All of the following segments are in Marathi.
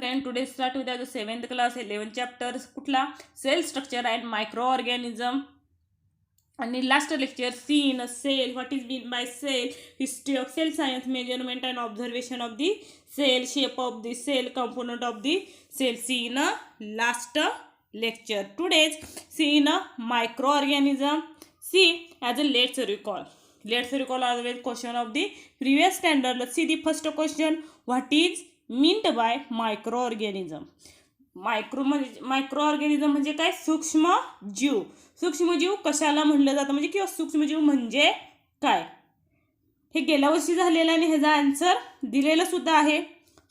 Friend, today start with the 7th class 11th chapter कुठला cell structure and micro organism आणि last lecture see in a cell what is mean by cell history of cell science measurement and observation of the cell shape of the cell component of the cell see in a last lecture. Today's see in a microorganism. See as a let's recall always question of the previous standard. Let's see the first question. What is meant by microorganism? मायक्रोऑर्गॅनिझम म्हणजे काय? सूक्ष्मजीव कशाला म्हणलं जातं म्हणजे किंवा सूक्ष्मजीव म्हणजे काय हे गेल्या वर्षी झालेलं आणि ह्याचा आन्सर दिलेला सुद्धा आहे,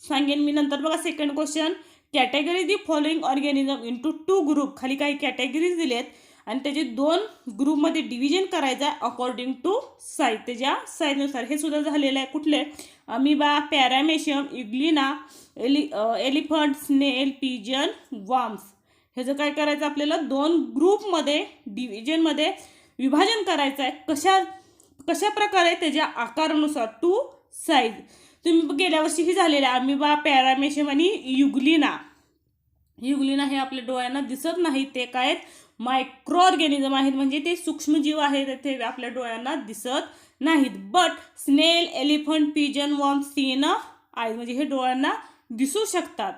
सांगेन मी नंतर. बघा second question. Category the following organism into 2 group. खाली काही कॅटेगरीज दिलेत आणि त्याचे 2 ग्रुपमध्ये डिव्हिजन करायचं आहे अकॉर्डिंग टू साईज, त्याच्या साईजनुसार. हे सुद्धा झालेलं आहे. कुठले? अमिबा, पॅरामेशियम, इग्लिना, एलिफंट, स्नेल, पिजन, वॉर्म्स. ह्याचं काय करायचं आपल्याला? 2 ग्रुपमध्ये डिव्हिजनमध्ये विभाजन करायचं आहे. कशा प्रकारे? त्याच्या आकारानुसार, टू साईज. तुम्ही गेल्या वर्षी ही झालेलं आहे अमिबा, पॅरामेशियम आणि युग्लिना हे आपल्या डोळ्यांना दिसत नाहीत, ते काय आहेत? मायक्रो ऑर्गॅनिझम आहेत, म्हणजे ते सूक्ष्मजीव आहेत, ते आपल्या डोळ्यांना दिसत नाहीत. But snail, elephant, pigeon, worm see in eyes, म्हणजे हे डोळ्यांना दिसू शकतात.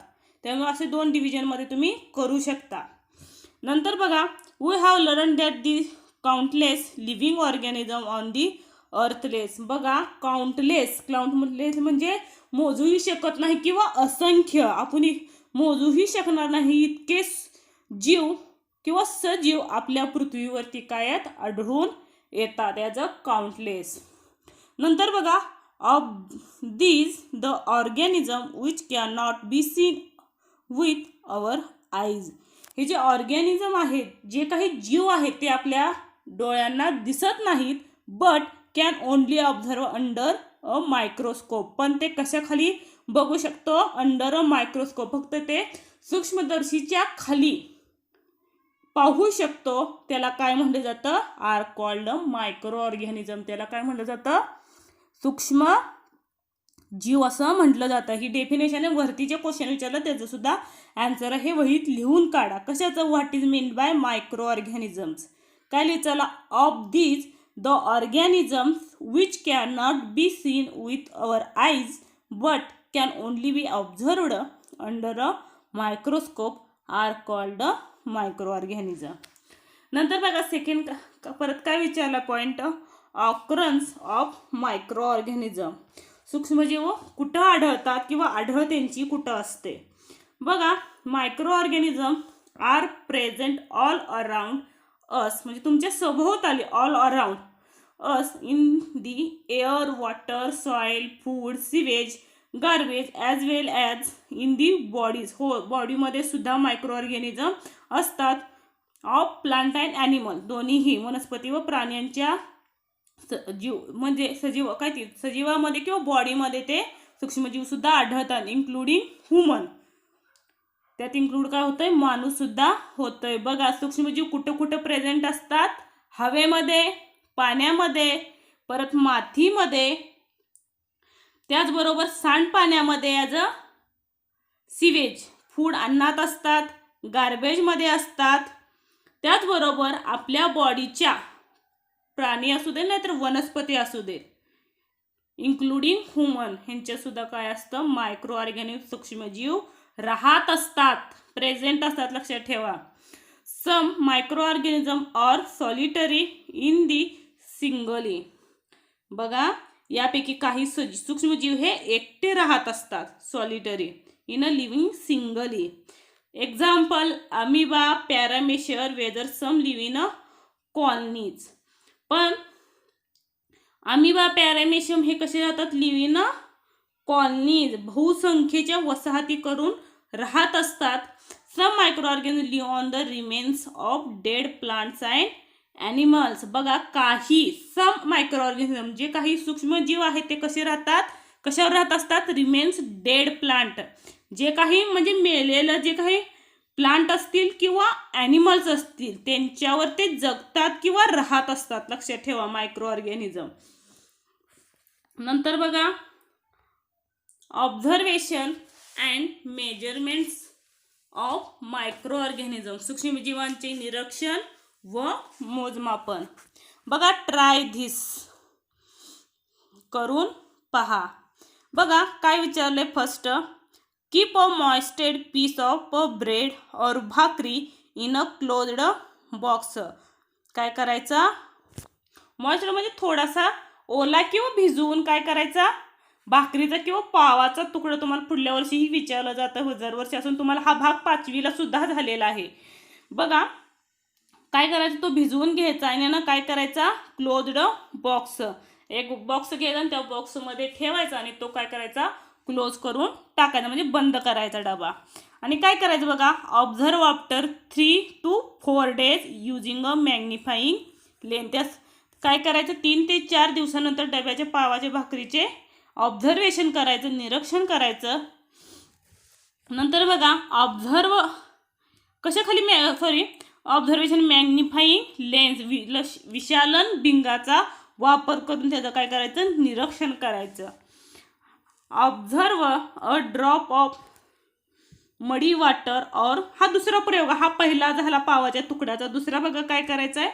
त्यामुळे असे 2 डिव्हिजनमध्ये तुम्ही करू शकता. नंतर बघा, we have learn that the countless living organism on the earthless. बघा, काउंटलेस म्हणजे मोजूही शकत नाही किंवा असंख्य, आपण मोजूही शकणार नाही इतके जीव किंवा सजीव आपल्या पृथ्वीवरती काय आहेत? आढळून येतात. As a countless. नंतर बघा, of these the organism which can not be seen with our eyes. हे जे ऑर्गॅनिझम आहेत, जे काही जीव आहेत, ते आपल्या डोळ्यांना दिसत नाहीत, but can only observe under a microscope. पण ते कशाखाली बघू शकतो? Under a microscope. फक्त ते सूक्ष्मदर्शीच्या खाली पाहू शकतो. त्याला काय म्हटलं जातं? Are called microorganism. त्याला काय म्हटलं जातं? सूक्ष्म जीव असं म्हटलं जातं. ही डेफिनेशन आहे. वरतीचे क्वेश्चन विचारलं त्याचं सुद्धा आन्सर हे वहीत लिहून काढा. कशाचं? What is mean bye micro organisms. काय लिहायचं? Of these the organisms which cannot be seen with our eyes but can only be observed under a microscope are called a microorganism. नंतर बघा सेकंड परत काय विचारला पॉइंट? Occurrence of मायक्रोऑर्गॅनिझम. सूक्ष्मजीव कुठं आढळतात किंवा आढळ त्यांची कुठं असते? बघा, microorganism are present all around us, म्हणजे तुमच्या सभोवताली, all around us, in the air, water, soil, food, sewage, garbage as well as in the bodies. हो, बॉडीमध्ये सुद्धा मायक्रो ऑर्गॅनिझम असतात. ऑफ प्लांट अँड ॲनिमल, दोन्हीही वनस्पती व प्राण्यांच्या जीव म्हणजे सजीवामध्ये किंवा बॉडीमध्ये ते सूक्ष्मजीव सुद्धा आढळतात, इन्क्लुडिंग ह्युमन. त्यात इन्क्लूड काय होतंय? माणूस सुद्धा होतोय. बघा, सूक्ष्मजीव कुठं कुठं प्रेझेंट असतात? हवेमध्ये, पाण्यामध्ये, परत मातीमध्ये, त्याचबरोबर सांडपाण्यामध्ये ॲज अ सिवेज, फूड अन्नात असतात, गार्बेजमध्ये असतात, त्याचबरोबर आपल्या बॉडीच्या प्राणी असू दे नाहीतर वनस्पती असू दे, इन्क्लुडिंग ह्युमन, ह्यांच्यासुद्धा काय असतं? मायक्रो ऑर्गॅनिक सूक्ष्मजीव राहत असतात, प्रेझेंट असतात. लक्षात ठेवा. Some micro organism are solitary in the singly. बघा, यापैकी काही सूक्ष्मजीव हे एकटे राहत असतात, solitary in a living singly. Example, amoeba, paramecium, whether some live in a colonies. पण अमिबा, पॅरामेशियम हे कसे राहतात? लिव्ह इन अ कॉलनीज, बहुसंख्येच्या वसाहती करून राहत असतात. Some micro organism live on the remains of dead plants and animals. बघा, काही सम मायक्रो ऑर्गॅनिझम, जे काही सूक्ष्मजीव आहेत, ते कसे राहतात? कशावर राहत असतात? रिमेन्स डेड प्लांट, जे काही म्हणजे मेलेलं जे काही प्लांट असतील किंवा ॲनिमल्स असतील त्यांच्यावर ते जगतात किंवा राहत असतात. लक्षात ठेवा, मायक्रो ऑर्गॅनिझम. नंतर बघा, observation and measurements of micro organism, सूक्ष्मजीवांचे निरीक्षण व मोजमापन. बघा, ट्राय धिस, करून पहा. बघा काय विचारलंय. First, keep a moistened piece of bread or bhakri in a closed box. काय करायचा, मॉइस्चर म्हणजे थोडासा ओला किंवा भिजवून काय करायचा, भाकरीचा किंवा पावाचा तुकडा. तुम्हाला पुढल्या वर्षीही विचारलं जातं, दरवर्षी असून तुम्हाला हा भाग 5वीला सुद्धा झालेला आहे. बघा काय करायचं, तो भिजवून घ्यायचा आणि ना काय करायचा, क्लोज्ड बॉक्स, एक बॉक्स घ्यायचा आणि त्या बॉक्समध्ये ठेवायचा आणि तो काय करायचा, क्लोज करून टाकायचा, म्हणजे बंद करायचा डबा. आणि काय करायचं बघा, observe after 3 to 4 days using a magnifying lens. काय करायचं, 3 ते 4 दिवसानंतर डब्याच्या पावाच्या भाकरीचे ऑब्झर्वेशन करायचं, निरीक्षण करायचं. नंतर बघा, ऑब्झर्वेशन मॅग्निफाईंग लेन्स, विशालन भिंगाचा वापर करून त्याचं काय करायचं, निरीक्षण करायचं. ऑब्झर्व अ ड्रॉप ऑफ मडी वॉटर और, हा दुसरा प्रयोग, हा पहिला झाला पावाच्या तुकड्याचा. दुसरा बघा काय करायचा आहे,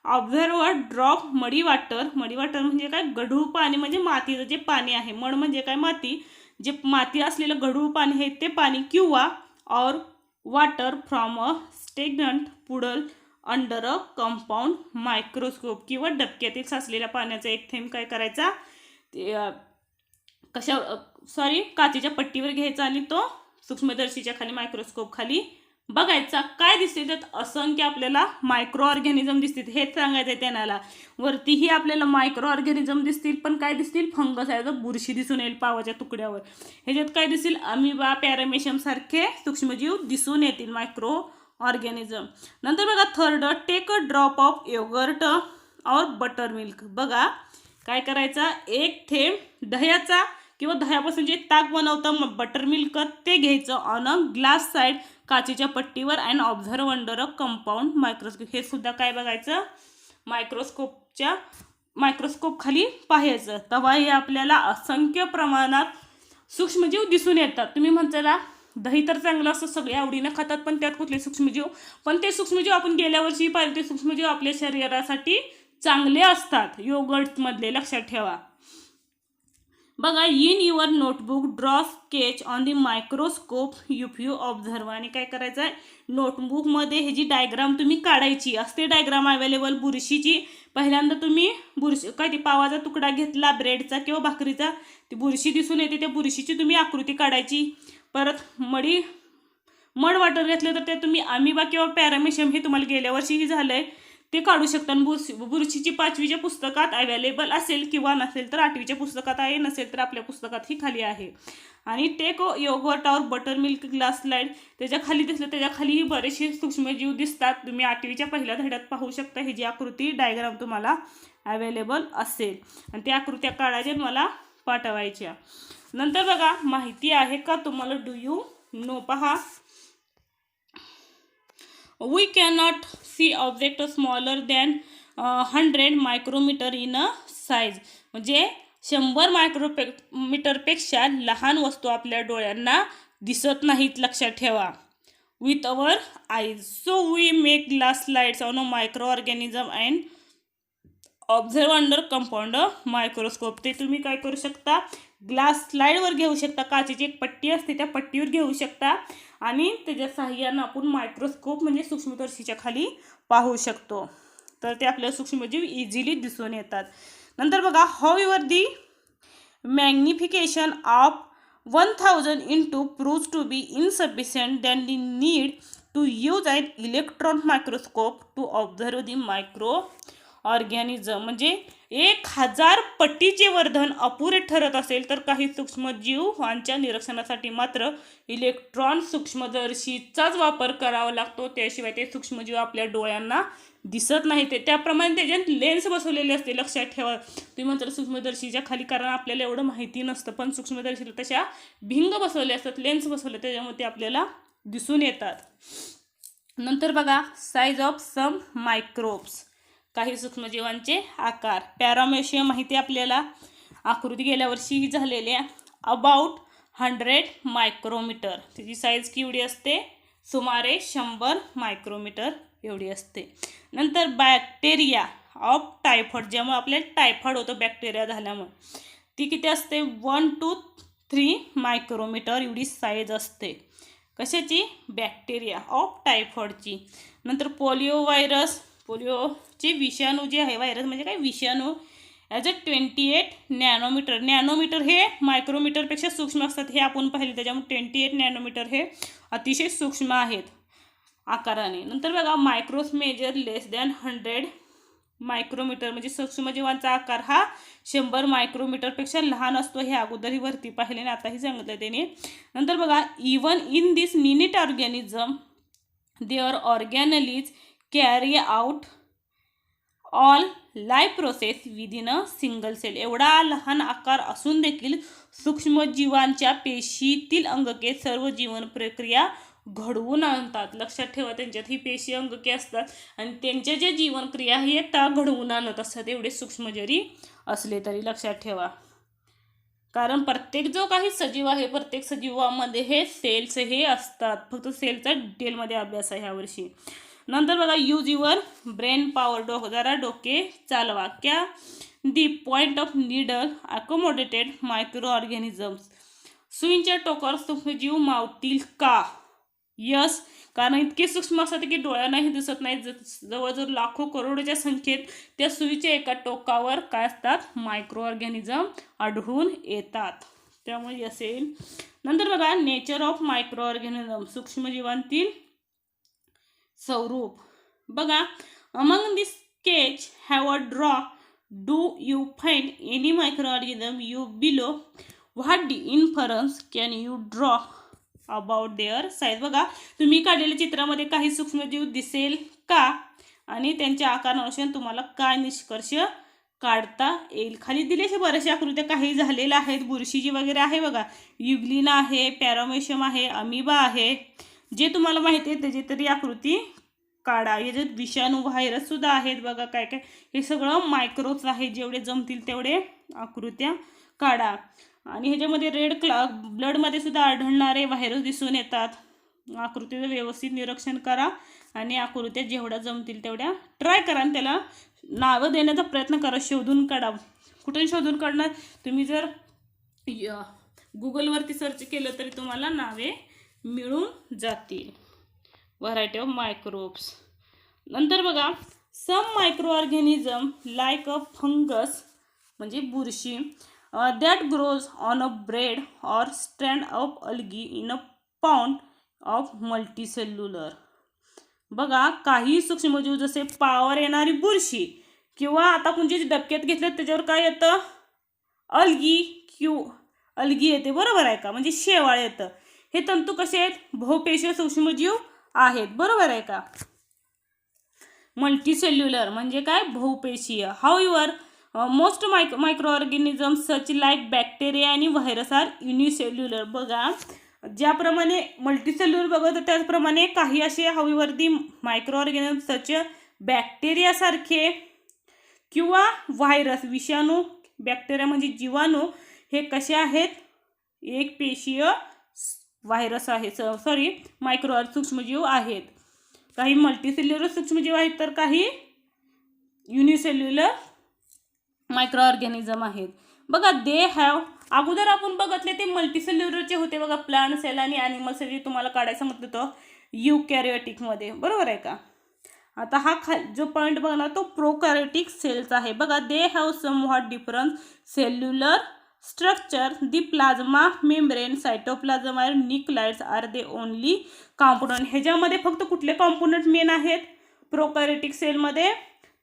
ऑब्झर्व अ ड्रॉप मडी वॉटर. मडी वॉटर म्हणजे काय, गढूळ पाणी, म्हणजे मातीचं जे पाणी आहे. मड म्हणजे काय, माती, जे माती असलेलं गढूळ पाणी आहे ते पाणी, किंवा or water from a stagnant puddle under a compound microscope, किंवा डबक्यातील साचलेल्या पाण्याचा एक थेंब काय करायचा, काचेच्या पट्टीवर घ्यायचा आणि तो सूक्ष्मदर्शीच्या खाली, मायक्रोस्कोप खाली बघायचा. काय दिसते त्यात, असंख्य आपल्याला मायक्रो ऑर्गॅनिझम दिसतील, हेच सांगायचं आहे त्यांना. वरतीही आपल्याला मायक्रो ऑर्गॅनिझम दिसतील, पण काय दिसतील, फंगस आहे, बुरशी दिसून येईल पावाच्या तुकड्यावर. ह्याच्यात काय दिसतील, अमिबा, पॅरामेशियम सारखे सूक्ष्मजीव दिसून येतील, मायक्रो ऑर्गॅनिझम. नंतर बघा, third, take a drop of yogurt और बटर मिल्क. बघा काय करायचा, एक थेंब दह्याचा किंवा दह्यापासून जे ताक बनवतं बटर मिल्क, ते घ्यायचं ऑन अ ग्लास साईड, काचेच्या पट्टीवर, and observe under a compound microscope. हे सुद्धा काय बघायचं, मायक्रोस्कोप खाली पाहायचं. तेव्हा हे आपल्याला असंख्य प्रमाणात सूक्ष्मजीव दिसून येतात. तुम्ही म्हणताला दही तर चांगलं असतं, सगळे आवडीनं खातात, पण त्यात कुठले सूक्ष्मजीव, पण ते सूक्ष्मजीव आपण गेल्या वर्षी पाहिले, ते सूक्ष्मजीव आपल्या शरीरासाठी चांगले असतात, योगर्टमधले, लक्षात ठेवा. बघा, in your notebook draw sketch on the microscope if you observe. आणि काय करायचं आहे, नोटबुकमध्ये ह्याची डायग्राम तुम्ही काढायची असते. डायग्राम अवेलेबल, बुरशीची. पहिल्यांदा तुम्ही काय ती पावाचा तुकडा घेतला, ब्रेडचा किंवा भाकरीचा, ती बुरशी दिसून येते, त्या बुरशीची तुम्ही आकृती काढायची. परत मड वॉटर घेतलं तर ते तुम्ही अमिबा किंवा पॅरामेशियम, हे तुम्हाला गेल्या वर्षीही झालंय, ते काढू शकता. बुरशीची 5वीच्या पुस्तकात अवेलेबल असेल, किंवा नसेल तर 8वीच्या पुस्तकात आहे, नसेल तर आपल्या पुस्तकात ही खाली आहे. आणि टेक योगर्ट और बटर मिल्क ग्लास स्लाइड, त्याच्या खाली दिसलं, त्याच्या खालीही बरेचसे सूक्ष्मजीव दिसतात. तुम्ही 8वीच्या पहिल्या धड्यात पाहू शकता. ही जी आकृती डायग्राम तुम्हाला अवेलेबल असेल, आणि त्या आकृत्या काढायच्या मला पाठवायच्या. नंतर बघा, माहिती आहे का तुम्हाला, डू यू नो. पहा, we cannot see object smaller than 100 micrometer in a size. म्हणजे 100 मायक्रोमीटरपेक्षा लहान वस्तू आपल्या डोळ्यांना दिसत नाहीत, लक्षात ठेवा. With our eyes, so we make glass slides on a microorganism and observe under compound microscope. ते तुम्ही काय करू शकता, ग्लास स्लाइडवर घेऊ शकता, काचेची एक पट्टी असते, त्या पट्टीवर घेऊ शकता, आणि त्याच्या साहाय्यानं आपण मायक्रोस्कोप म्हणजे सूक्ष्मदर्शीच्या खाली पाहू शकतो. तर ते आपल्याला सूक्ष्मजीव इझिली दिसून येतात. नंतर बघा, how ever the magnification of 1000 into proves to be insufficient than the need to use an electron microscope to observe the micro organism. म्हणजे 1000 पटीचे वर्धन अपुरे ठरत असेल तर काही सूक्ष्मजीवांच्या निरीक्षणासाठी मात्र इलेक्ट्रॉन सूक्ष्मदर्शीचाच वापर करावा लागतो. त्याशिवाय ते सूक्ष्मजीव आपल्या डोळ्यांना दिसत नाही. ते त्याप्रमाणे त्याच्यात लेन्स बसवलेले असते, लक्षात ठेवा. तुम्ही म्हणता सूक्ष्मदर्शीच्या खाली, कारण आपल्याला एवढं माहिती नसतं, पण सूक्ष्मदर्शीला तशा भिंग बसवले असतात, लेन्स बसवले, त्याच्यामुळे ते आपल्याला दिसून येतात. नंतर बघा, साईज ऑफ सम मायक्रोब्स, काही सूक्ष्मजीवांचे आकार. पॅरामेशियम माहिती आपल्याला, आकृती गेल्या वर्षी झालेल्या. About 100 micrometre. त्याची साईज केवढी असते? सुमारे 100 मायक्रोमीटर एवढी असते. नंतर बॅक्टेरिया ऑफ टायफॉइड, ज्यामुळे आपल्याला टायफॉइड होतो बॅक्टेरिया झाल्यामुळे, ती किती असते? 1 to 3 मायक्रोमीटर एवढी साईज असते. कशाची? बॅक्टेरिया ऑफ टायफॉइडची. नंतर पोलिओ व्हायरस, पोलिओचे विषाणू जे आहे, व्हायरस म्हणजे काय? विषाणू, ॲज अ 28 नॅनोमीटर. नॅनोमीटर हे मायक्रोमीटरपेक्षा सूक्ष्म असतात, हे आपण पाहिले. त्याच्यामुळे 28 नॅनोमीटर हे अतिशय सूक्ष्म आहेत आकाराने. नंतर बघा मायक्रोस मेजर लेस दॅन 100 मायक्रोमीटर, म्हणजे सूक्ष्मजीवांचा आकार हा 100 मायक्रोमीटरपेक्षा लहान असतो. हे अगोदरही वरती पाहिले आणि आताही सांगितलं त्याने. नंतर बघा even in this minute organism their organelles carry out all life process within a single cell. एवढा लहान आकार असून देखील सूक्ष्मजीवांच्या पेशीतील अंगके सर्व जीवन प्रक्रिया घडवून आणतात. लक्षात ठेवा, त्यांच्यात ही पेशी अंगके असतात आणि त्यांच्या ज्या जीवनक्रिया हे त्या घडवून आणत असतात, एवढे सूक्ष्म जरी असले तरी. लक्षात ठेवा, कारण प्रत्येक जो काही सजीव आहे, प्रत्येक सजीवामध्ये हे सेल्स हे असतात. फक्त सेलचा डिटेलमध्ये अभ्यास आहे ह्यावर्षी. नंतर बघा यूज युअर ब्रेन पॉवर, जरा डोके चालवा. क्या the point of needle accommodated micro organisms. सुईंच्या टोकावर सूक्ष्मजीव मावतील का? यस, कारण इतके सूक्ष्म असतात की डोळ्यांनाही दिसत नाही. जवळजवळ लाखो करोडच्या संख्येत त्या सुईच्या एका टोकावर काय असतात? मायक्रो ऑर्गॅनिझम आढळून येतात. त्यामुळे असेल. नंतर बघा नेचर ऑफ मायक्रो ऑर्गॅनिझम, सूक्ष्मजीवांतील स्वरूप. बघा among this sketch have a draw do you find any micro organism you below. What inference can you draw about their size. बघा तुम्ही काढलेल्या चित्रामध्ये काही सूक्ष्मजीव दिसेल का आणि त्यांच्या आकारानुसार तुम्हाला काय निष्कर्ष काढता येईल? खाली दिलेल्या बऱ्याचशा आकृत्या काही झालेल्या आहेत. बुरशीची वगैरे आहे बघा, युग्लिना आहे, पॅरामेशियम आहे, अमिबा आहे. जे तुम्हाला माहिती आहे त्याची तरी आकृती काढा. याच्यात विषाणू व्हायरस सुद्धा आहेत बघा, काय काय. हे सगळं मायक्रोच आहे. जेवढे जमतील तेवढे आकृत्या काढा. आणि ह्याच्यामध्ये रेड ब्लडमध्ये सुद्धा आढळणारे व्हायरस दिसून येतात. आकृतीचं व्यवस्थित निरीक्षण करा आणि आकृत्या जेवढ्या जमतील तेवढ्या ट्राय करा आणि त्याला नावं देण्याचा प्रयत्न करा. शोधून काढा. कुठून शोधून काढणार? तुम्ही जर गुगलवरती सर्च केलं तरी तुम्हाला नावे मिळून जातील. Variety of microbes. नंतर बघा some micro organism like a fungus, म्हणजे बुरशी, that grows on a braid or strand of algae in a pond of multicellular. बघा काही सूक्ष्मजीव जसे पावर येणारी बुरशी किंवा आता आपण जे डबक्यात घेतले त्याच्यावर काय येतं? अलगी येते, बरोबर आहे का? म्हणजे शेवाळ येतं. हे तंतू कसे आहेत? बहुपेशीय सूक्ष्मजीव आहेत, बरोबर आहे का? मल्टीसेल्युलर म्हणजे काय? बहुपेशीय. हाऊएव्हर मोस्ट मायक्रोऑर्गॅनिझम्स सच लाईक बॅक्टेरिया आणि व्हायरस आर युनिसेल्युलर. बघा ज्याप्रमाणे मल्टीसेल्युलर बघत त्याचप्रमाणे काही असे हवीवरती मायक्रो ऑर्गॅनिझम सच बॅक्टेरियासारखे किंवा व्हायरस, विषाणू, बॅक्टेरिया म्हणजे जीवाणू, हे कसे आहेत? एक पेशीय व्हायरस आहे, सॉरी मायक्रो सूक्ष्मजीव आहेत. काही मल्टीसेल्युलर सूक्ष्मजीव आहेत तर काही युनिसेल्युलर मायक्रो ऑर्गॅनिझम आहेत. बघा दे हॅव, अगोदर आपण बघितले ते मल्टीसेल्युलरचे होते बघा, प्लांट सेल आणि ॲनिमल सेल. जे तुम्हाला काढायचं म्हटलं तर युकॅरियोटिकमध्ये, बरोबर आहे का? आता हा जो पॉईंट बघा ना तो प्रोकॅरियोटिक सेल्स आहे. बघा they have some what difference cellular structure. The plasma membrane, cytoplasm are nucleoids are they only component. ह्याच्यामध्ये फक्त कुठले कॉम्पोनंट मेन आहेत प्रोकॅरियोटिक सेलमध्ये?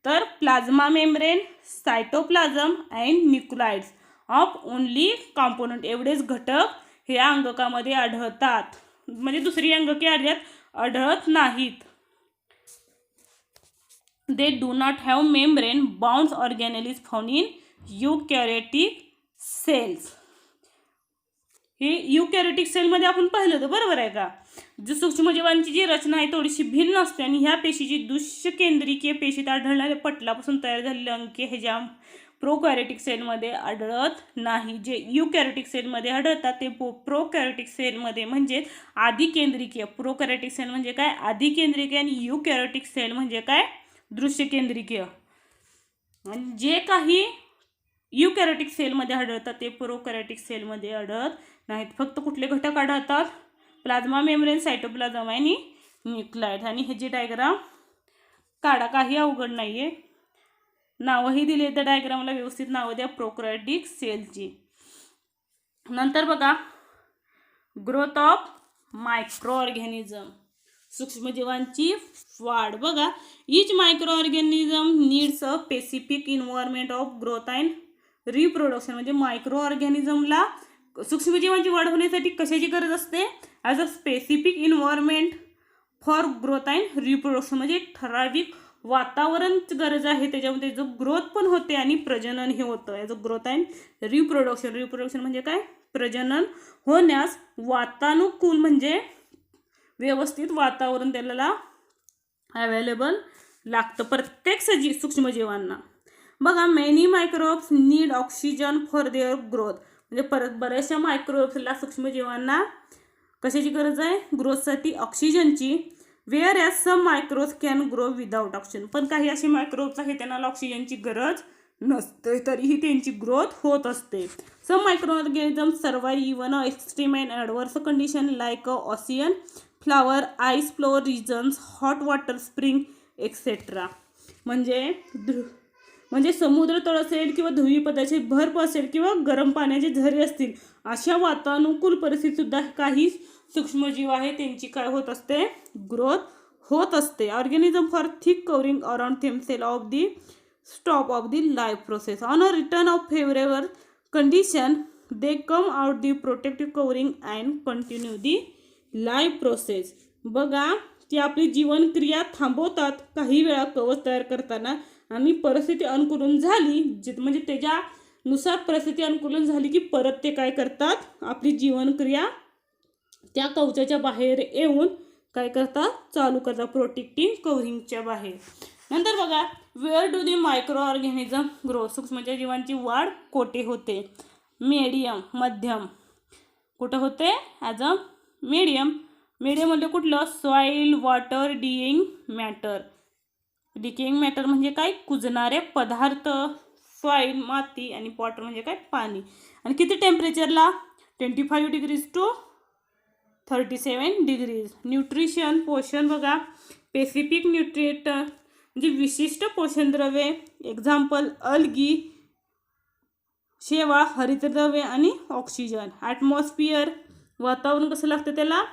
तर plasma membrane, cytoplasm and nucleoids of only component, एवढेच घटक ह्या अंगकामध्ये आढळतात. म्हणजे दुसरी अंगके आढळत नाहीत. They do not have membrane bound organelles found in eukaryotic cells. हे युकॅरियोटिक सेलमध्ये आपण पाहिलं होतं, बरोबर आहे का? जो सूक्ष्मजीवांची जी रचना आहे थोडीशी भिन्न असते आणि ह्या पेशीची दुष्केंद्रिकीय पेशीत आढळणाऱ्या पटलापासून तयार झालेले अंके ह्याच्या प्रोकॅरियोटिक सेलमध्ये आढळत नाही. जे युकॅरियोटिक सेलमध्ये आढळतात ते प्रोकॅरियोटिक सेलमध्ये म्हणजे आधिकेंद्रिकीय. प्रोकॅरियोटिक सेल म्हणजे काय? आधिकेंद्रिकीय. आणि युकॅरियोटिक सेल म्हणजे काय? दृश्यकेंद्रिकीय. आणि जे काही युकॅरियोटिक सेलमध्ये आढळतात ते प्रोकॅरियोटिक सेलमध्ये आढळत नाहीत. फक्त कुठले घटक आढळतात? प्लाझ्मा मेम्ब्रेन, सायटोप्लाझम आणि न्यूक्लाइड. आणि ह्याची डायग्राम काढा, काही अवघड नाही आहे. नावंही दिले तर डायग्रामला व्यवस्थित नावं द्या प्रोकॅरियोटिक सेलची. नंतर बघा ग्रोथ ऑफ मायक्रो ऑर्गॅनिझम, सूक्ष्मजीवांची वाढ. बघा each micro organism needs a specific environment of growth and reproduction. म्हणजे मायक्रो ऑर्गॅनिझमला सूक्ष्मजीवांची वाढ होण्यासाठी कशाची गरज असते? As a specific environment for growth and reproduction. म्हणजे ठराविक वातावरण गरज आहे, त्याच्यामध्ये जो ग्रोथ पण होते आणि प्रजनन हे होतं. As a growth and reproduction. Reproduction म्हणजे काय? प्रजनन होण्यास वातानुकूल म्हणजे व्यवस्थित वातावरण त्याला अवेलेबल लागतं प्रत्येक सूक्ष्मजीवांना. बघा many microbes need oxygen for their growth. म्हणजे बऱ्याचशा मायक्रोब्सला सूक्ष्मजीवांना कशाची गरज आहे? ग्रोथसाठी ऑक्सिजनची. Whereas some microbes can grow without oxygen. पण काही असे मायक्रोब्स आहेत त्यांना ऑक्सिजनची गरज नसते, तरीही त्यांची ग्रोथ होत असते. Some micro organism survive even extreme and adverse condition like ocean flower, ice floor regions, hot water spring etcetera. म्हणजे समुद्र तळ असेल किंवा ध्रुवीय पदार्थाची बर्फ असेल किंवा गरम पाण्याचे झरे असतील, अशा वातानुकूल परिस्थितीत सुद्धा काही सूक्ष्मजीव आहेत त्यांची काय होत असते? ग्रोथ होत असते. Organism for thick covering around themselves of the stop of the life process. On a return of favourable condition they come out the protective covering and continue the life process. बघा ती आपली जीवनक्रिया थांबवतात काही वेळा कवच तयार करताना, आणि परिस्थिती अनुकूलन झाली म्हणजे त्याच्यानुसार परिस्थिती अनुकूलन झाली की परत ते काय करतात? आपली जीवनक्रिया त्या कवचाच्या बाहेर येऊन काय करतात? चालू करतात प्रोटेक्टिव्ह कवरिंगच्या बाहेर. नंतर बघा where do the micro organism grow. सूक्ष्मच्या जीवांची वाढ कोठे होते? मीडियम, मध्यम. कुठं होते? As a medium. मीडियम म्हणजे कुठलं? Soil, water, dying matter. Decaying matter म्हणजे काय? कुजणारे पदार्थ. सॉईल माती आणि वॉटर म्हणजे काय? पाणी. आणि किती टेम्परेचरला? 25 डिग्रीज टू 37 डिग्रीज. न्यूट्रिशन, पोषण. बघा स्पेसिफिक न्यूट्रिएंट म्हणजे विशिष्ट पोषण द्रव्ये. एक्झाम्पल अल्गी, शेवाळ, हरितद्रव्ये आणि ऑक्सिजन. ॲटमॉस्फिअर, वातावरण कसं लागतं त्याला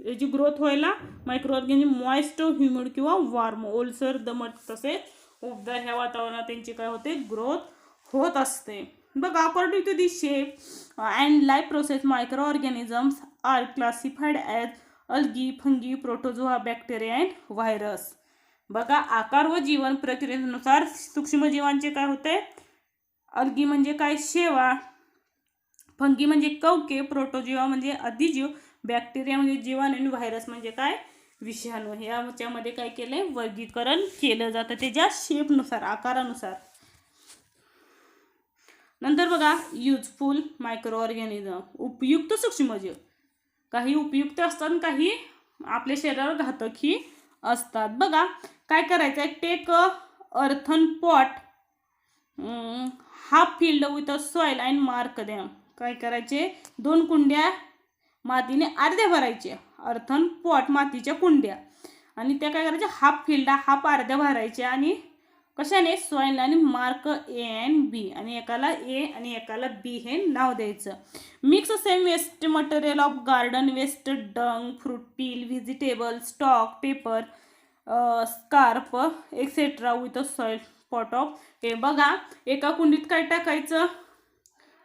याची ग्रोथ व्हायला? मायक्रो ऑर्गॅनिझम मॉइस्ट, ह्युमिड किंवा वॉर्म, ओलसर, दमट तसेच उबदार ह्या वातावरणात त्यांची काय होते? ग्रोथ होत असते. बघा according to the shape and life process microorganisms are classified as algae, fungi, protozoa, bacteria and virus. बघा आकार व जीवन प्रक्रियेनुसार सूक्ष्मजीवांचे काय होते? अल्गी म्हणजे काय? शेवाळ. फंगी म्हणजे कवके. प्रोटोझोआ म्हणजे अधिजीव. बॅक्टेरिया म्हणजे जीवाणू. आणि व्हायरस म्हणजे काय? विषाणू. याच्यामध्ये काय केलंय? वर्गीकरण केलं जातं त्याच्या शेपनुसार, आकारानुसार. नंतर बघा युजफुल मायक्रो ऑर्गॅनिझम, उपयुक्त सूक्ष्मजीव. काही उपयुक्त असतात, काही आपल्या शरीरावर घातकही असतात. बघा काय करायचं? Take earthen pot, half filled with a soil and mark them. काय करायचे? 2 कुंड्या मातीने अर्ध्या भरायच्या. अर्थन पॉट मातीच्या कुंड्या, आणि त्या काय करायच्या? हाफ फिल्ड, हाफ अर्ध्या भरायच्या. आणि कशाने? सॉईल आणि मार्क ए अँड बी. आणि एकाला ए आणि एकाला बी हे नाव द्यायचं. Mix same waste material of garden waste, dung, fruit peel, vegetable stock, paper, scrap etcetera with a soil pot of A. बघा एका कुंडीत काय टाकायचं?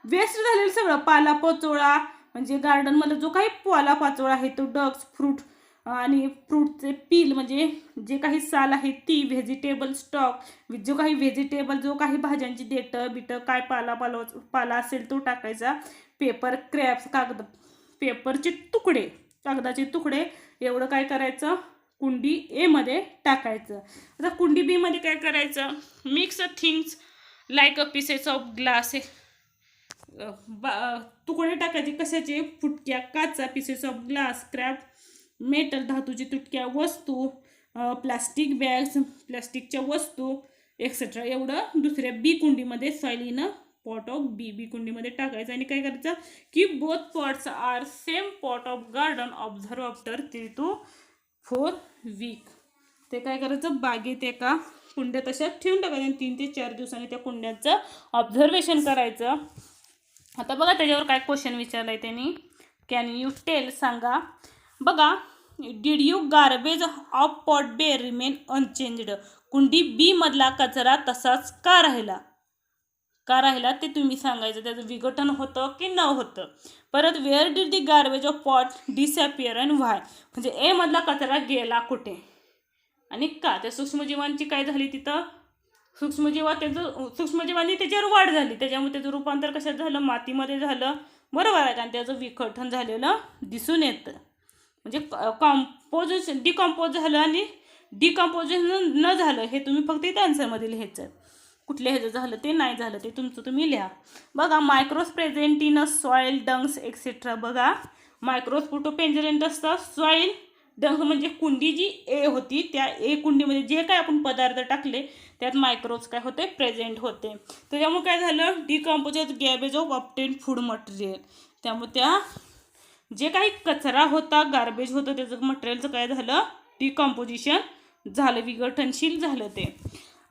वेस्ट झालेलं सगळं पालापाचोळा, म्हणजे गार्डनमध्ये जो काही पालापाचोळा आहे तो, डग्स, फ्रूट आणि फ्रूटचे पील म्हणजे जे काही साल आहे ती, व्हेजिटेबल स्टॉक जो काही व्हेजिटेबल, जो काही भाज्यांची देठं बिटं काय पाला असेल तो टाकायचा. पेपर, क्रॅप्स, कागद, पेपरचे तुकडे, कागदाचे तुकडे एवढं काय करायचं? कुंडी ए मध्ये टाकायचं. आता कुंडी बी मध्ये काय करायचं? Mix things like a pieces of glass, तुकडे टाकायचे कशाचे, फुटक्या काचा, pieces of glass, scrap metal, धातूची तुटक्या वस्तू, प्लास्टिक बॅग्स, प्लास्टिकच्या वस्तू एक्सेट्रा. एवढं दुसऱ्या बी कुंडीमध्ये soil in a pot of B कुंडीमध्ये टाकायचं. आणि काय करायचं की both pots are same pot of garden, observe after 3 to 4 week. ते काय करायचं, बागेत एका कुंड्या तशा ठेवून टाकायच्या आणि 3 ते 4 दिवसांनी त्या कुंड्यांचं ऑब्झर्वेशन करायचं. आता बघा त्याच्यावर काय क्वेश्चन विचारलाय त्यांनी, कॅन यू टेल, सांगा. बघा, did you garbage of pot बे रिमेन अनचेंज्ड, कुंडी बी मधला कचरा तसाच का राहिला, ते तुम्ही सांगायचं. त्याचं विघटन होतं की न होतं. परत where did the garbage of pot disappear and why, म्हणजे ए मधला कचरा गेला कुठे आणि का. त्या सूक्ष्मजीवांची काय झाली तिथं, सूक्ष्मजीवांनी त्याच्यावर वाढ झाली, त्याच्यामुळे त्याचं रूपांतर कशात झालं, मातीमध्ये झालं. बरोबर आहे. आणि त्याचं विघटन झालेलं दिसून येतं. म्हणजे डिकम्पोज झालं आणि डिकम्पोजिशन न झालं हे तुम्ही फक्त इथं आन्सरमध्ये लिहायचं. कुठल्या ह्याचं झालं ते नाही झालं ते तुमचं तुम्ही लिहा. बघा, micros present in a soil, dungs etcetera. बघा, मायक्रोज कुठं प्रेझेंट असतात, सॉईल, डंग म्हणजे कुंडी जी ए होती त्या ए कुंडीमध्ये जे काय आपण पदार्थ टाकले त्यात मायक्रोज काय होते, प्रेझेंट होते. त्याच्यामुळे काय झालं, डिकम्पोजेड गॅर्बेज ऑफ ऑब्टेन फूड मटेरियल. त्यामुळे त्या जे काही कचरा होता, गार्बेज होतं, त्याचं मटेरियलचं काय झालं, डिकम्पोजिशन झालं, विघटनशील झालं ते.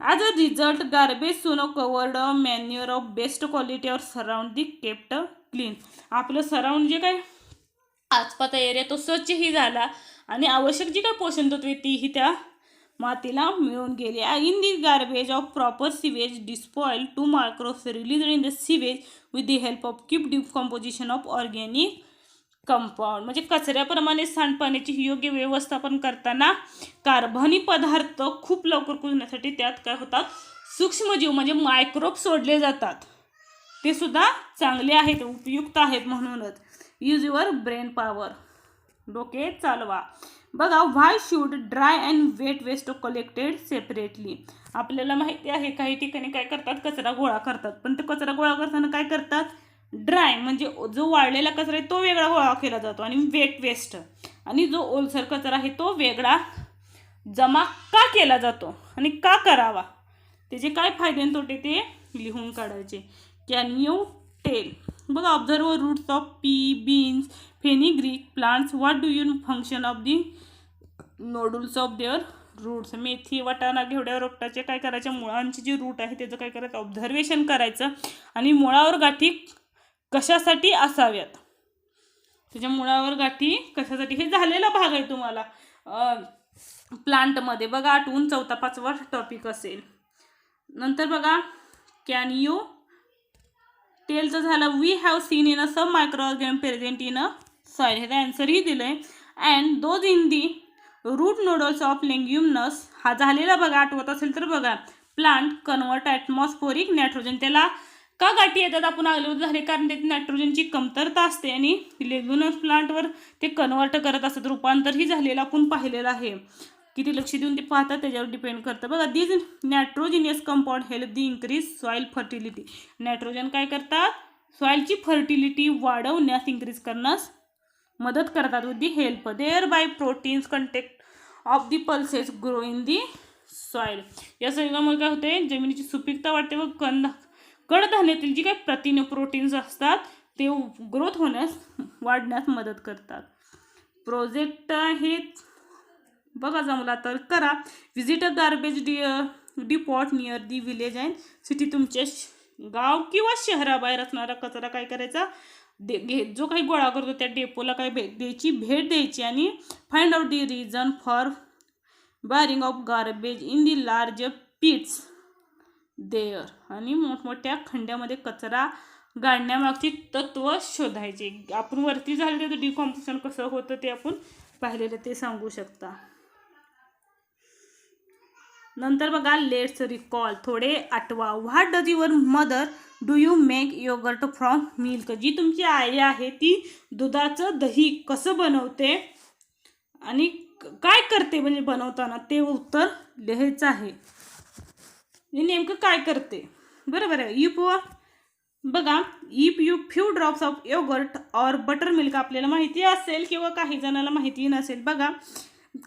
As a result garbage soon covered manure of best quality or surround the kept clean. आपलं सराउंड जे काय आसपासचा एरिया तो स्वच्छही झाला आणि आवश्यक जी काय पोषण तत्वे तीही त्या मातीला मिळून गेली. In the garbage of proper sewage disposal to micros release in the sewage with the help of keep decomposition of organic compound. म्हणजे कचऱ्याप्रमाणे सांडपाण्याची योग्य व्यवस्थापन करताना कार्बनी पदार्थ खूप लवकर कुजण्यासाठी त्यात काय होतात, सूक्ष्मजीव म्हणजे मायक्रोब सोडले जातात. ते सुद्धा चांगले आहेत, उपयुक्त आहेत. म्हणूनच यूज युअर ब्रेन पॉवर, डोके चालवा. बघा, why should dry and wet waste collected separately. आपल्याला माहिती आहे काही ठिकाणी काय करतात, कचरा गोळा करतात, पण ते कचरा गोळा करताना काय करतात, ड्राय म्हणजे जो वाळलेला कचरा आहे तो वेगळा गोळा केला जातो आणि वेट वेस्ट आणि जो ओलसर कचरा आहे तो वेगळा जमा का केला जातो आणि का करावा, त्याचे काय फायदे आणि तोटे ते लिहून काढायचे. Can you tell. बघा, observe roots of pea, beans, fenugreek plants. What do you function of the nodules of their roots. मेथी, वाटाणा, घेवड्या, रोपटाचे काय करायचे, मुळांची जी रूट आहे त्याचं काय करायचं, ऑब्झर्वेशन करायचं. आणि मुळावर गाठी कशासाठी असाव्यात, त्याच्या मुळावर गाठी कशासाठी, हे झालेला भाग आहे तुम्हाला प्लांटमध्ये. बघा, आठवून 4-5वा टॉपिक असेल. नंतर बघा, कॅन यू टेलचं झालं. We have seen in a some micro organism present in a soil, हे आन्सरही दिलं आहे. And those in the root nodules of leguminous, हा झालेला बघा, आठवत असेल तर बघा. प्लांट कन्वर्ट ॲटमॉस्फोरिक नायट्रोजन, त्याला का गाठी येतात आपण आगलोद झाले, कारण त्याची नायट्रोजनची कमतरता असते आणि लेग्युमिनस प्लांटवर ते कन्वर्ट करत असतात. रूपांतरही झालेलं आपण पाहिलेलं आहे. किती लक्ष देऊन ते पाहतात त्याच्यावर डिपेंड करतं. बघा, this nitrogenous compound help the increase soil fertility. Nitrogen काय करतात, सॉईलची फर्टिलिटी वाढवण्यास, इन्क्रीज करण्यास मदत करतात. With the help their by proteins contact of the pulses grow in the soil. या सगळ्यामुळे काय होते, जमिनीची सुपीकता वाढते व कडधान्यातील जी काही प्रथिने प्रोटीन्स असतात ते ग्रोथ होण्यास, वाढण्यास मदत करतात. प्रोजेक्ट आहे बघा, जमला तर करा. Visit a garbage depot near the village and city. तुमच्या गाव किंवा शहराबाहेर असणारा कचरा काय करायचा, जो काही गोळा करतो त्या डेपोला काय भेट द्यायची आणि find out the reason for burying of garbage in the large pits there. आणि मोठमोठ्या खंड्यामध्ये कचरा गाडण्यामागची तत्व शोधायचे. आपण वरती झालं त्याचं डिकॉम्पोजिशन कसं होतं ते आपण पाहिलेलं ते सांगू शकता. नंतर बघा, लेट्स रिकॉल, थोडे आठवा. What does your mother do you make yogurt from milk. जी तुमची आई आहे ती दुधाचं दही कसं बनवते आणि काय करते म्हणजे बनवताना, ते उत्तर लिहायचं आहे. नेमकं काय करते. बरोबर आहे. इफ बघा, if you few drops of yogurt or butter milk, आपल्याला माहिती असेल किंवा काही जणांना माहिती नसेल. बघा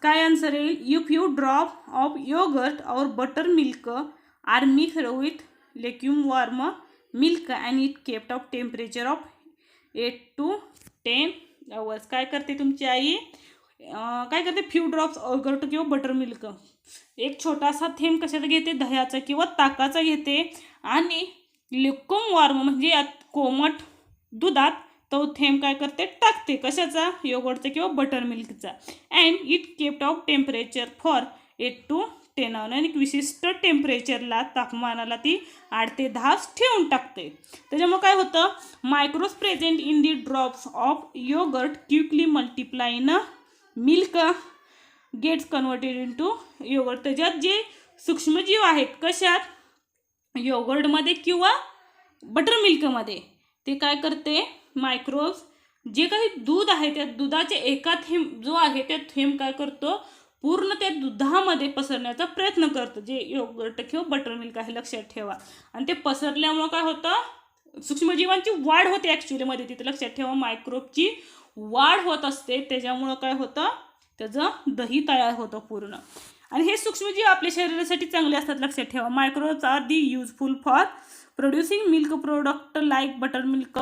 काय आन्सर येईल. If you drop of yogurt or butter milk are mixed with lukewarm warm milk and it kept of temperature of 8 to 10 hours. काय करते तुमची आई, काय करते, फ्यू ड्रॉप्स योगर्ट किंवा बटर मिल्क, एक छोटासा थेंब कशाचा घेते, दह्याचा किंवा ताकाचा घेते आणि लिक्विड वॉर्म म्हणजे कोमट दुधात तो थेंब काय करते, टाकते. कशाचा, योगर्टचा किंवा बटर मिल्कचा. And it kept of temperature for 8 to 10 hours. आणि विशिष्ट टेम्परेचरला, तापमानाला ती 8 ते 10 ठेवून टाकते. त्याच्यामुळे काय होतं, micros present in the drops of yogurt quickly multiply in milk gets converted into yogurt. त्याच्यात जे सूक्ष्मजीव आहेत, कशात, योगर्टमध्ये किंवा बटर मिल्कमध्ये, ते काय करते, मायक्रोज जे काही दूध आहे त्या दुधाचे एका थेंब जो आहे त्या थेंब काय करतो, पूर्ण त्या दुधामध्ये पसरण्याचा प्रयत्न करतो, जे योगर्ट किंवा बटर मिल्क आहे, लक्षात ठेवा. आणि ते पसरल्यामुळं काय होतं, सूक्ष्मजीवांची वाढ होते ॲक्च्युलीमध्ये, तिथे लक्षात ठेवा, मायक्रोबची वाढ होत असते. त्याच्यामुळं काय होतं, त्याचं दही तयार होतं पूर्ण. आणि हे सूक्ष्मजीव आपल्या शरीरासाठी चांगले असतात, लक्षात ठेवा. Microbes are the useful for producing milk product like butter milk,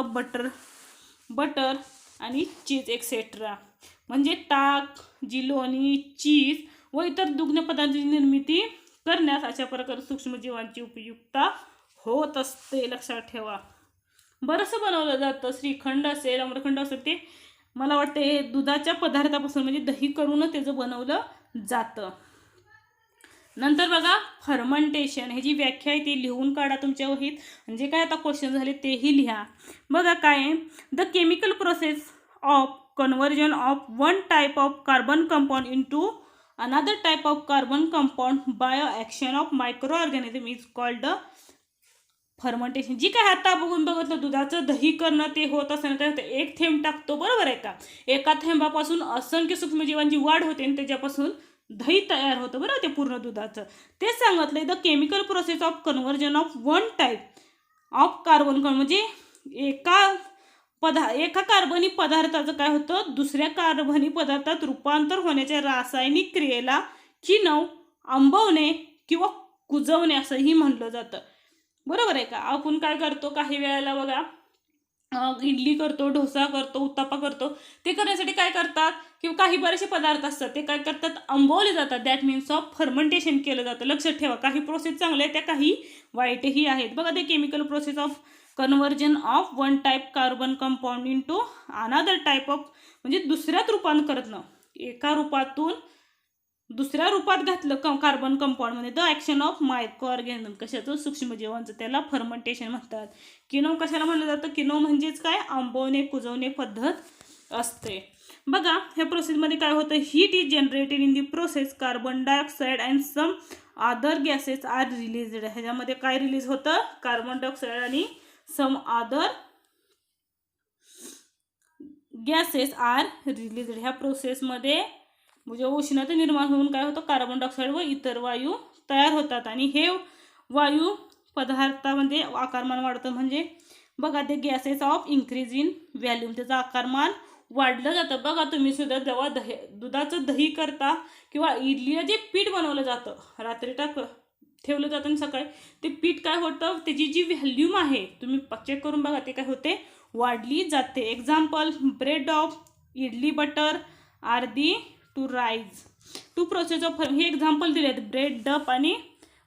butter आणि चीज एक्सेट्रा. म्हणजे ताक, जी लोणी, चीज व इतर दुग्ध पदार्थांची निर्मिती करण्यास अशा प्रकारे सूक्ष्मजीवांची उपयुक्तता होत असते, लक्षात ठेवा. बरंचसं बनवलं जातं, श्रीखंड असेल, आम्रखंड असेल, ते मला वाटतं हे दुधाच्या पदार्थापासून म्हणजे दही करून त्याचं बनवलं जातं. नंतर बघा, फर्मंटेशन, ह्याची व्याख्या आहे ती लिहून काढा तुमच्या वहीत. म्हणजे काय आता क्वेश्चन झाले तेही लिहा. बघा काय आहे, the chemical process of conversion of one type of carbon compound into another type of carbon compound by action of micro organism is called fermentation. जी काय आता बघून बघितलं, दुधाचं दही करणं ते होत असताना काय होतं, एक थेंब टाकतो, बरोबर आहे का, एका थेंबापासून असंख्य सूक्ष्मजीवांची वाढ होते आणि त्याच्यापासून दही तयार होतं, बरोबर, ते पूर्ण दुधाचं. तेच सांगितलंय, the chemical process of conversion of one type of carbon, म्हणजे एका कार्बनी पदार्थाचं काय होतं, दुसऱ्या कार्बनी पदार्थात रूपांतर होण्याच्या रासायनिक क्रियेला किणव, आंबवणे किंवा कुजवणे असंही म्हणलं जातं, बरोबर आहे का. आपण काय करतो, काही वेळेला बघा, इडली करतो, डोसा करतो, उत्तप्पा करतो, ते करण्यासाठी काय करतात, किंवा काही बरेचसे पदार्थ असतात ते काय करतात, आंबवले जातात. दॅट मीन्स ऑफ फर्मंटेशन केलं जातं, लक्षात ठेवा. काही प्रोसेस चांगल्या आहेत, त्या काही वाईटही आहेत. बघा, ते chemical process of conversion of one type carbon compound into another type of, म्हणजे दुसऱ्यात रूपांतर करणं, एका रूपातून दुसऱ्या रूपात घातलं कार्बन कंपाऊंडमध्ये, the action of micro organism, कशाचं, सूक्ष्मजीवांचं, त्याला फर्मंटेशन म्हणतात. किणव कशाला म्हणलं जातं, किणव म्हणजेच काय, आंबवणे, कुजवणे पद्धत असते. बघा, ह्या प्रोसेसमध्ये काय होतं, heat is generated in the process, carbon dioxide and some other gases are released. ह्याच्यामध्ये काय रिलीज होतं, कार्बन डायऑक्साईड आणि some other gases are released. ह्या प्रोसेसमध्ये म्हणजे उष्णता निर्माण होऊन काय होतं, कार्बन डायऑक्साईड व इतर वायू तयार होतात आणि हे वायू पदार्थामध्ये आकारमान वाढतं. म्हणजे बघा, ते gases of increase in volume, त्याचं आकारमान वाढलं जातं. बघा, तुम्ही सुद्धा जेव्हा दुधाचं दही करता किंवा इडलीला जे पीठ बनवलं जातं, रात्री ठेवलं जातं आणि सकाळी ते पीठ काय होतं, त्याची जी व्हॅल्यूम आहे तुम्ही चेक करून बघा, ते काय होते, वाढली जाते. Example, bread of idli butter are the two rise to process of, हे एक्झाम्पल दिले आहेत. ब्रेड डप आणि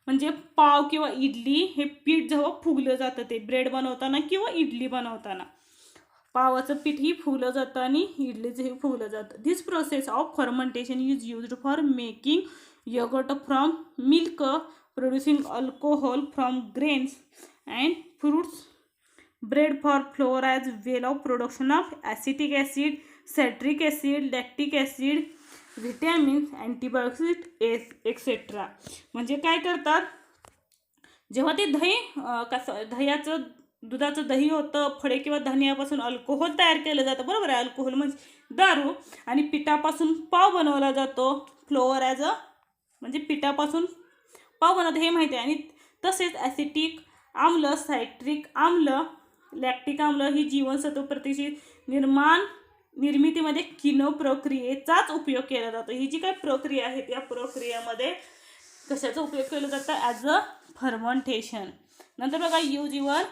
म्हणजे पाव किंवा इडली, हे पीठ जेव्हा फुगलं जातं, ते ब्रेड बनवताना किंवा इडली बनवताना पावाचं पीठही फुगलं जातं आणि इडलीचंही फुगलं जातं. This process of fermentation is used for making yogurt from milk, producing alcohol from grains and fruits, bread for flour as well of production of acetic acid, citric acid, lactic acid, vitamins, antibiotic etcetera. म्हणजे काय करतात, जेव्हा ते दही कसं, दुधाचं दही होतं, फळे किंवा धान्यापासून अल्कोहोल तयार केलं जातं, बरोबर आहे, अल्कोहोल म्हणजे दारू, आणि पिठापासून पाव बनवला जातो, फ्लोअर ॲज म्हणजे पिठापासून पाव बनवतो हे माहिती आहे. आणि तसेच ॲसिटिक आम्ल, सायट्रिक आम्ल, लॅक्टिक आम्ल ही जीवनसत्व प्रथिने निर्मितीमध्ये किनो प्रक्रियेचाच उपयोग केला जातो. ही जी काही प्रक्रिया आहे त्या प्रक्रियेमध्ये कशाचा उपयोग केला जातो? As a fermentation. नंतर बघा यूज युअर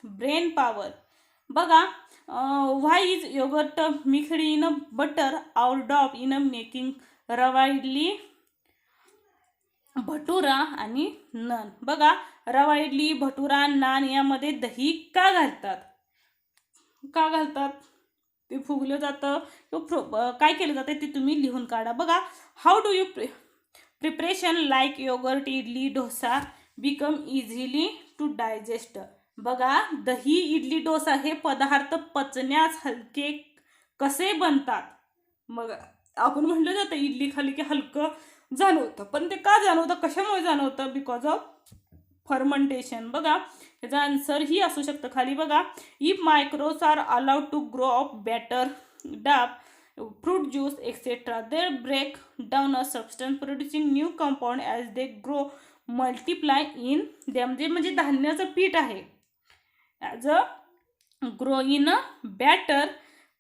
ब्रेन पॉवर. बघा why is yogurt mixed in butter out of in making rava idli, bhatura आणि नान. बघा रवा इडली, भटुरा, नान यामध्ये दही का घालतात? का घालतात? ते फुगलं जातं काय केलं जातं ते तुम्ही लिहून काढा. बघा how do you preparation like yogurt, idli, dosa become easily to digest. बघा दही, इडली, डोसा हे पदार्थ पचण्यास हलके कसे बनतात? मग आपण म्हटलं जातं इडली खाली की हलकं जाणवतं, पण ते का जाणवतं, कशामुळे जाणवतं? Because of fermentation. बघा याचा आन्सर ही असू शकतं खाली. बघा if microbes are allowed to grow up better डाब fruit juice etc. they break down a substance producing new compound as they grow multiply in them. म्हणजे धान्याचं पीठ आहे as a grow in a batter.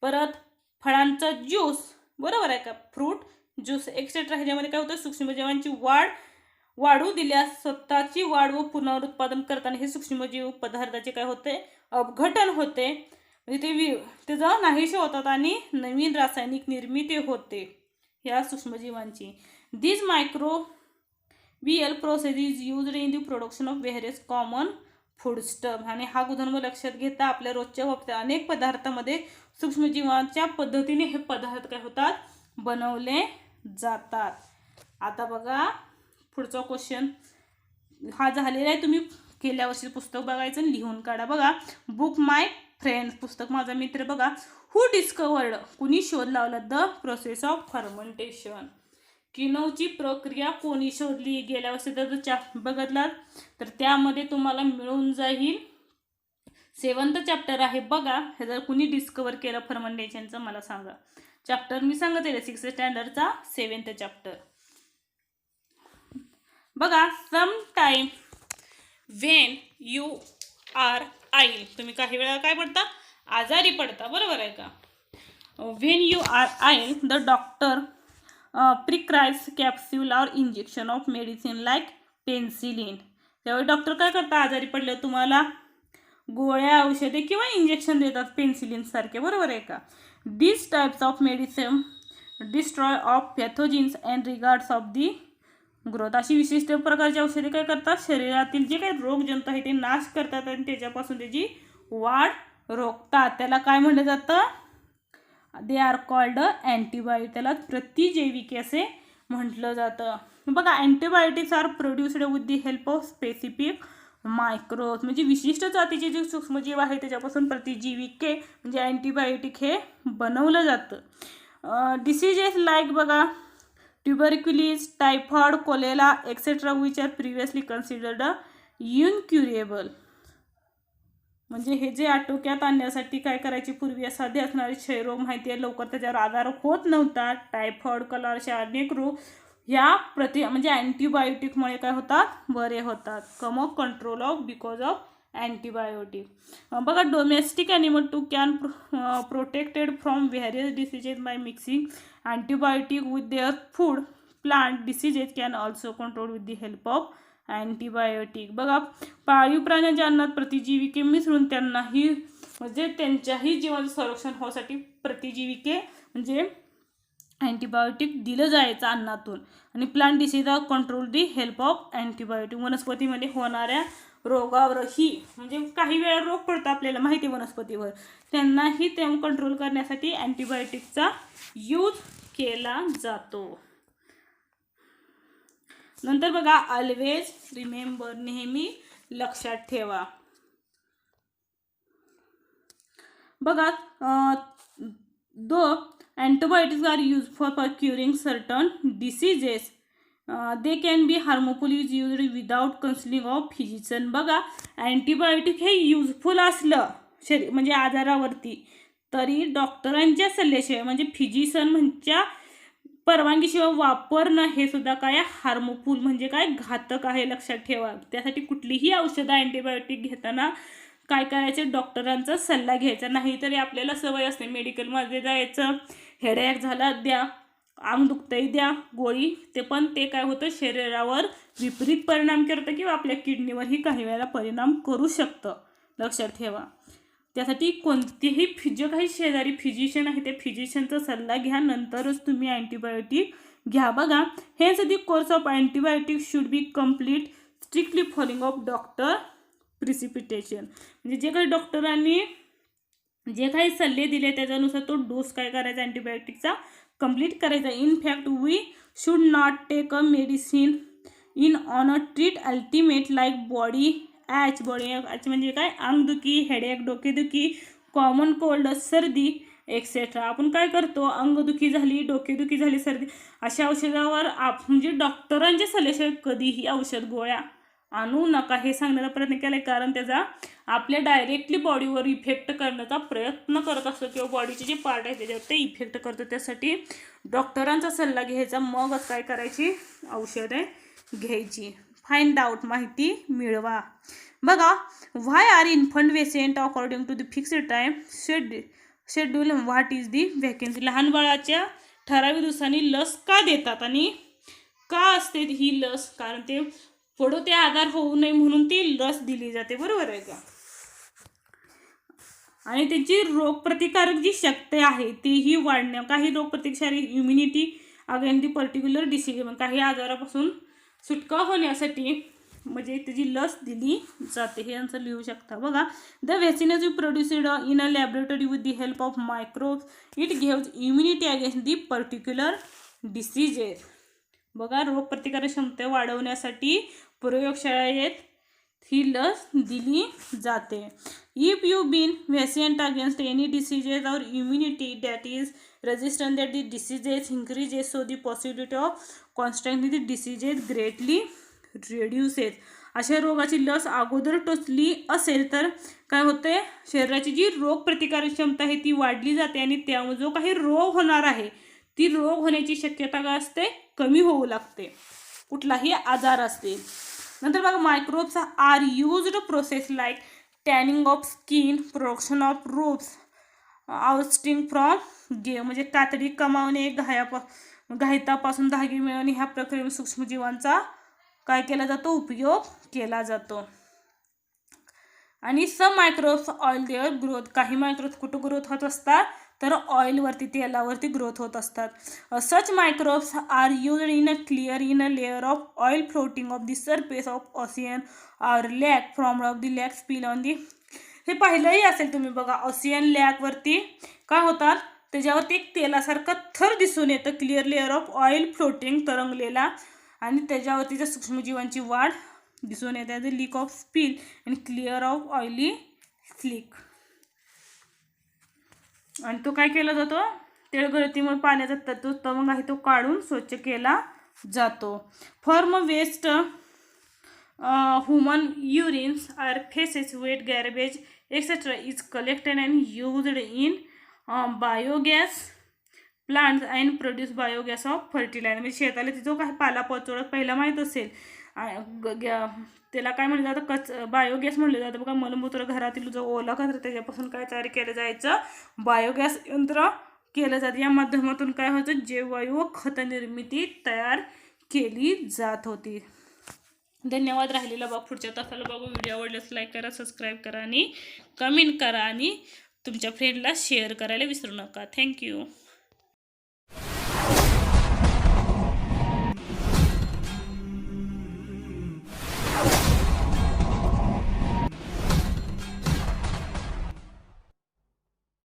परत फळांचा ज्यूस, बरोबर आहे का, फ्रूट ज्यूस एक्सेट्रा ह्याच्यामध्ये काय होतं? सूक्ष्मजीवांची वाढू दिल्यास स्वतःची वाढ व पुनरुत्पादन करताना हे सूक्ष्मजीव पदार्थाचे काय होते? अपघटन होते. म्हणजे त्याचं नाहीसे होतात आणि नवीन रासायनिक निर्मिती होते ह्या सूक्ष्मजीवांची. This microbial process is used in the production of various common foodstuff. आणि हा गुणधर्म लक्षात घेता आपल्या रोजच्या वापरात अनेक पदार्थामध्ये सूक्ष्मजीवांच्या पद्धतीने हे पदार्थ काय होतात? बनवले जातात. आता बघा पुढचा क्वेश्चन हा झालेला आहे. तुम्ही गेल्या वर्षी पुस्तक बघायचं आणि लिहून काढा. बघा बुक माय फ्रेंड पुस्तक माझा मित्र. बघा हू डिस्कवर्ड कुणी शोध लावला द प्रोसेस ऑफ फर्मंटेशन. किनोची प्रक्रिया कोणी शोधली? गेल्या वर्षी जर बघितलात तर त्यामध्ये तुम्हाला मिळून जाईल 7th चॅप्टर आहे. बघा हे जर कुणी डिस्कवर केलं फर्मंटेशनचं मला सांगा. चॅप्टर मी सांगते 6th स्टँडर्डचा 7th चॅप्टर. बघा some time when you are ill, तुम्ही काही वेळा काय पडता? आजारी पडता, बरोबर आहे का? When you are ill the doctor prescribes capsule or injection of medicine like penicillin. त्यावेळी डॉक्टर काय करतात? आजारी पडले तुम्हाला गोळ्या, औषधे किंवा इंजेक्शन देतात पेन्सिलिन सारखे, बरोबर आहे का? This types of medicine destroy of pathogens and regards of the growth. अशी विशिष्ट प्रकारची औषधे काय करतात? शरीरातील जे काही रोगजंतू आहे ते नाश करतात आणि त्याच्यापासून त्याची वाढ रोखतात. त्याला काय म्हटलं जातं? They are called antibiotic. त्याला प्रतिजैविके असे म्हटलं जातं. बघा antibiotics are produced with the help of specific microbes. म्हणजे विशिष्ट जातीचे जे सूक्ष्मजीव आहे त्याच्यापासून प्रतिजीविके म्हणजे अँटीबायोटिक हे बनवलं जातं. डिसीजेस लाईक बघा tuberculosis, typhoid, cholera etcetera which are previously considered incurable. म्हणजे हे जे आटोक्यात आणण्यासाठी काय करायची? पूर्वी असाध्य असणारे क्षयरोग माहिती आहे, लवकर त्याच्यावर आधार होत नव्हता. टायफॉइड, कोलेरा असे अनेक रोग ह्या म्हणजे अँटीबायोटिकमुळे काय होतात? बरे होतात. Come control of because of antibiotic. बघा domestic animal too can protected from various diseases by mixing antibiotic with their food. Plant diseases can also control with the help of antibiotic. बघा पाळीव प्राण्यांच्या अन्नात प्रतिजीविके मिसळून त्यांनाही म्हणजे त्यांच्याही जीवाचं संरक्षण होण्यासाठी प्रतिजीविके म्हणजे अँटीबायोटिक दिलं जायचं अन्नातून. आणि plant disease of control the help of antibiotic. वनस्पतीमध्ये होणाऱ्या रोगावरही म्हणजे काही वेळा रोग पडतो आपल्याला माहिती आहे वनस्पतीवर, त्यांनाही ते कंट्रोल करण्यासाठी अँटीबायोटिकचा यूज केला जातो. नंतर बघा ऑलवेज रिमेंबर नेहमी लक्षात ठेवा. बघा दो antibiotics are used for curing certain diseases. They can be harmful is used without counseling of physician. बघा अँटीबायोटिक हे युजफुल असलं म्हणजे आजारावरती तरी डॉक्टरांच्या सल्ल्याशिवाय म्हणजे फिजिशियनच्या परवानगीशिवाय वापरणं हे सुद्धा काय हार्मफुल म्हणजे काय घातक आहे, लक्षात ठेवा. त्यासाठी कुठलीही औषधं अँटीबायोटिक घेताना काय करायचे, डॉक्टरांचा सल्ला घ्यायचा. नाहीतरी आपल्याला सवय असते मेडिकलमध्ये जायचं, हेडेक झाला द्या, अंग दुखतंय द्या गोळी, ते काय होतं शरीरावर विपरीत परिणाम करतं किंवा आपल्या किडनीवरही काही वेळेला परिणाम करू शकतं, लक्षात ठेवा. त्यासाठी कोणतेही जे काही शेजारी फिजिशियन आहे ते फिजिशियनचा सल्ला घ्या, नंतरच तुम्ही अँटीबायोटिक घ्या. बघा, hence the course of antibiotic should be complete strictly following of doctor precipitation. म्हणजे जे काही डॉक्टरांनी जे काही सल्ले दिले त्याच्यानुसार तो डोस काय करायचा अँटीबायोटिकचा कंप्लीट करायचा. In fact we should not take a medicine in on a treat ultimate like body ache म्हणजे काय अंगदुखी, हेडेक, डोकेदुखी, कॉमन कोल्ड, सर्दी एक्सेट्रा. आपण काय करतो, अंगदुखी झाली, डोकेदुखी झाली, सर्दी, अशा औषधावर म्हणजे डॉक्टरांच्या सल्ल्याशिवाय कधीही औषध गोळ्या आणू नका हे सांगण्याचा प्रयत्न केला आहे. कारण त्याचा आपल्या डायरेक्टली बॉडीवर इफेक्ट करण्याचा प्रयत्न करत असतो किंवा बॉडीचे जे पार्ट आहे त्याच्यावर ते इफेक्ट करतो. त्यासाठी डॉक्टरांचा सल्ला घ्यायचा, मगच काय करायची औषधे घ्यायची. फाइंड आउट माहिती मिळवा. बघा, why are infant vaccinated according to the fixed time schedule what is the vacancy. लहान बाळाच्या ठराविक दिवसांनी लस का देतात आणि का असते ही लस, कारण ते पुढं ते आजार होऊ नये म्हणून ती लस दिली जाते, बरोबर आहे का. आणि त्याची रोगप्रतिकारक जी शक्ती आहे तीही वाढण्या, काही रोगप्रतिकारक immunity against the particular disease, काही आजारापासून सुटका होण्यासाठी म्हणजे त्याची लस दिली जाते. हे आन्सर लिहू शकता. बघा, the vaccine is produced in a laboratory with the help of microbes. It gives immunity against the particular diseases. बघा, रोगप्रतिकारक क्षमता वाढवण्यासाठी प्रयोगशाळेत ही लस दिली जाते. If you been vaccinate against any diseases or immunity that is resistant that the diseases increases, so the possibility of constantly the diseases greatly reduces. अशा रोगाची लस अगोदर टोचली असेल तर काय होते, शरीराची जी रोगप्रतिकारक क्षमता आहे ती वाढली जाते आणि त्यामुळे जो काही रोग होणार आहे ती रोग होण्याची शक्यता काय असते, कमी होऊ लागते, कुठलाही आजार असते. नंतर बघा, microbes are used process like tanning of skin, production of robes, outstanding from गे म्हणजे कातडी कमावणे, घायतापासून धागे मिळवणे, ह्या प्रक्रियेत सूक्ष्मजीवांचा काय केला जातो, उपयोग केला जातो. आणि some microbes oil their growth, काही मायक्रोब्स कुठं ग्रोथ होत असतात तर ऑइलवरती, तेलावरती ग्रोथ होत असतात. Such microbes are used in a clear in a layer of oil floating of the surface of ocean or lake from of the lake spill on the. हे पाहिलंही असेल तुम्ही, बघा, ओशियन लॅकवरती काय होतात, त्याच्यावरती एक तेलासारखा थर दिसून येतं, clear layer of oil floating, तरंगलेला, आणि त्याच्यावरती त्या सूक्ष्मजीवांची वाढ दिसून येते. The leak of spill and clear of oily slick. आणि तो काय केला जातो, तेलगळतीमुळे पाण्याचा तत्व तवंग आहे तो काढून स्वच्छ केला जातो. Form waste human urines or faeces wet garbage etcetera is collected and used in biogas plants and produce biogas of fertiliser. म्हणजे शेताला जो काही पालापाचोळा पहिला माहीत असेल त्याला काय म्हणलं जातं, बायोगॅस म्हणलं जातं. बघा, मलमूत्र घरातील जो ओला कचरा त्याच्यापासून काय तयार केलं जायचं, बायोगॅस यंत्र केलं जातं. या माध्यमातून काय होतं, जैववायू व खत निर्मिती तयार केली जात होती. धन्यवाद. राहिलेला बघ पुढच्या तासाला बघू. व्हिडिओ आवडल्यास लाईक करा, सबस्क्राईब करा आणि कमेंट करा आणि तुमच्या फ्रेंडला शेअर करायला विसरू नका. थँक्यू.